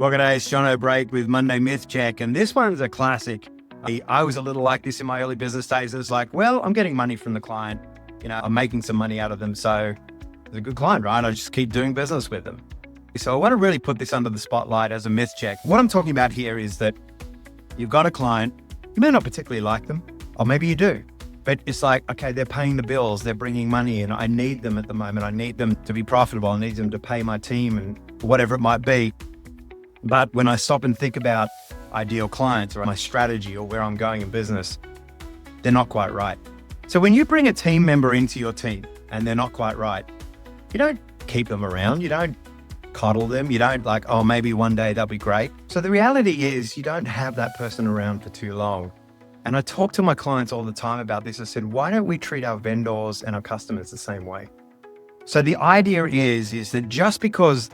Well, g'day, it's Jono with Monday Myth Check, and this one's a classic. I was a little like this in my early business days. It was like, well, I'm getting money from the client. I'm making some money out of them, so it's a good client, right? I just keep doing business with them. So I want to really put this under the spotlight as a myth check. What I'm talking about here is that you've got a client, you may not particularly like them, or maybe you do, but it's like, okay, they're paying the bills, they're bringing money in. I need them at the moment. I need them to be profitable. I need them to pay my team and whatever it might be. But when I stop and think about ideal clients or my strategy or where I'm going in business, they're not quite right. So when you bring a team member into your team and they're not quite right, you don't keep them around. You don't coddle them. You don't like, oh, maybe one day they'll be great. So the reality is you don't have that person around for too long. And I talk to my clients all the time about this. I said, why don't we treat our vendors and our customers the same way? So the idea is that just because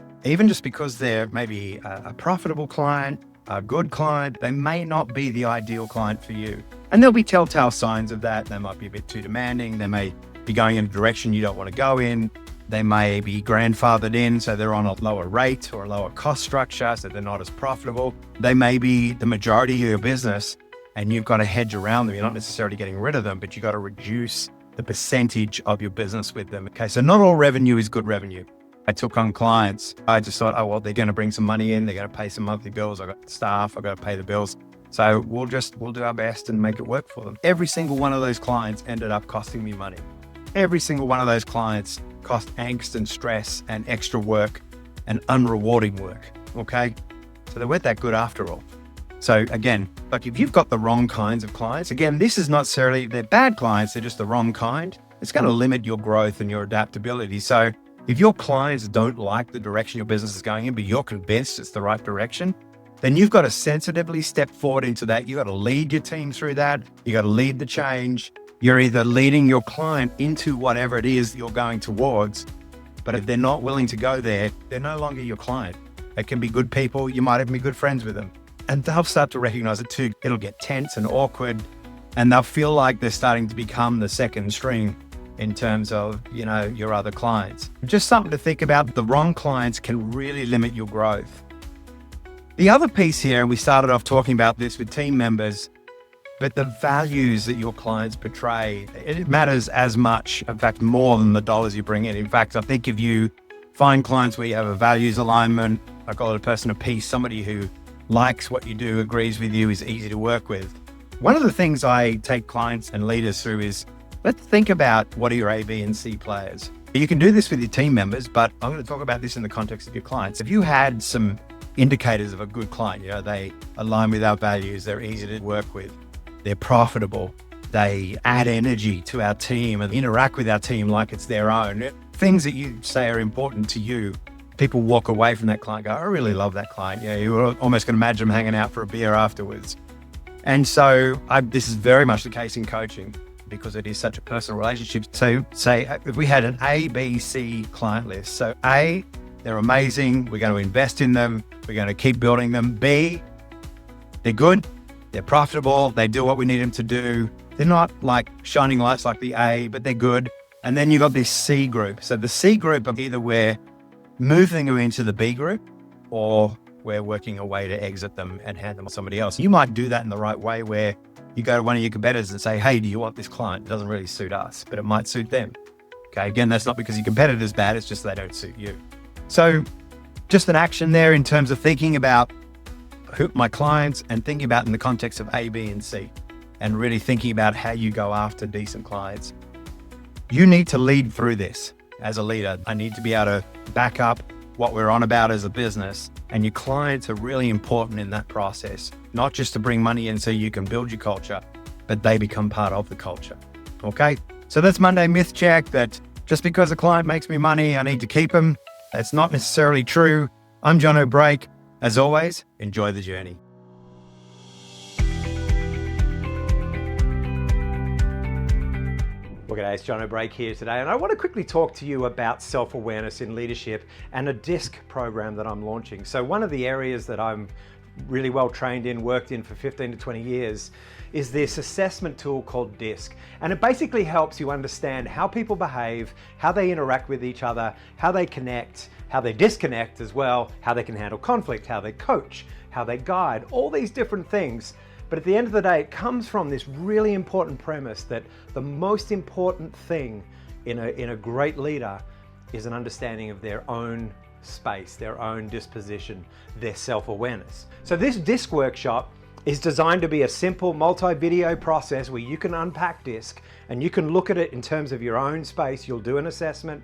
they're maybe a profitable client, a good client, they may not be the ideal client for you. And there'll be telltale signs of that. They might be a bit too demanding. They may be going in a direction you don't want to go in. They may be grandfathered in, so they're on a lower rate or a lower cost structure, so they're not as profitable. They may be the majority of your business, and you've got to hedge around them. You're not necessarily getting rid of them, but you've got to reduce the percentage of your business with them. Okay, so not all revenue is good revenue. I took on clients. I just thought, oh, well, they're going to bring some money in. They're going to pay some monthly bills. I've got staff. I've got to pay the bills. So we'll do our best and make it work for them. Every single one of those clients ended up costing me money. Every single one of those clients cost angst and stress and extra work and unrewarding work. Okay. So they weren't that good after all. So again, like if you've got the wrong kinds of clients, again, this is not necessarily, they're bad clients. They're just the wrong kind. It's going to limit your growth and your adaptability. So if your clients don't like the direction your business is going in, but you're convinced it's the right direction, then you've got to sensitively step forward into that. You've got to lead your team through that. You got to lead the change. You're either leading your client into whatever it is you're going towards, but if they're not willing to go there, they're no longer your client. They can be good people. You might even be good friends with them. And they'll start to recognize it too. It'll get tense and awkward, and they'll feel like they're starting to become the second string in terms of, your other clients. Just something to think about. The wrong clients can really limit your growth. The other piece here, and we started off talking about this with team members, but the values that your clients portray, it matters as much, in fact, more than the dollars you bring in. In fact, I think if you find clients where you have a values alignment, I call it a person of peace, somebody who likes what you do, agrees with you, is easy to work with. One of the things I take clients and leaders through is, let's think about what are your A, B, and C players. You can do this with your team members, but I'm going to talk about this in the context of your clients. If you had some indicators of a good client, they align with our values, they're easy to work with, they're profitable, they add energy to our team and interact with our team like it's their own, things that you say are important to you, people walk away from that client, go, I really love that client. You're almost going to imagine them hanging out for a beer afterwards. And so this is very much the case in coaching, because it is such a personal relationship. So say if we had an A, B, C client list. So A, they're amazing. We're going to invest in them. We're going to keep building them. B, they're good. They're profitable. They do what we need them to do. They're not like shining lights like the A, but they're good. And then you've got this C group. So the C group of either we're moving them into the B group or we're working a way to exit them and hand them to somebody else. You might do that in the right way where you go to one of your competitors and say, hey, do you want this client? It doesn't really suit us, but it might suit them. Okay, again, that's not because your competitor's bad, it's just they don't suit you. So just an action there in terms of thinking about my clients and thinking about in the context of A, B, and C, and really thinking about how you go after decent clients. You need to lead through this as a leader. I need to be able to back up what we're on about as a business, and your clients are really important in that process, not just to bring money in so you can build your culture, but they become part of the culture. Okay, so that's Monday Myth Check, that just because a client makes me money, I need to keep them. That's not necessarily true. I'm Jono. As always, enjoy the journey. Well, g'day, it's Jono here today, and I want to quickly talk to you about self-awareness in leadership and a DISC program that I'm launching. So one of the areas that I'm really well trained in, worked in for 15 to 20 years, is this assessment tool called DISC. And it basically helps you understand how people behave, how they interact with each other, how they connect, how they disconnect as well, how they can handle conflict, how they coach, how they guide, all these different things. But at the end of the day, it comes from this really important premise that the most important thing in a great leader is an understanding of their own space, their own disposition, their self-awareness. So this DISC workshop is designed to be a simple multi-video process where you can unpack DISC and you can look at it in terms of your own space. You'll do an assessment,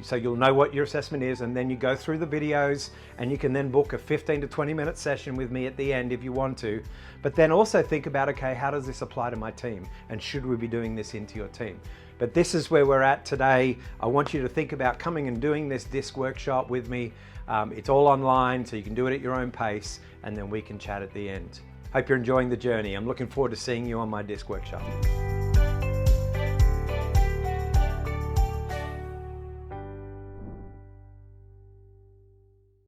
so you'll know what your assessment is, and then you go through the videos and you can then book a 15 to 20 minute session with me at the end if you want to. But then also think about, okay, how does this apply to my team? And should we be doing this into your team? But this is where we're at today. I want you to think about coming and doing this DISC workshop with me. It's all online, so you can do it at your own pace, and then we can chat at the end. Hope you're enjoying the journey. I'm looking forward to seeing you on my DISC workshop.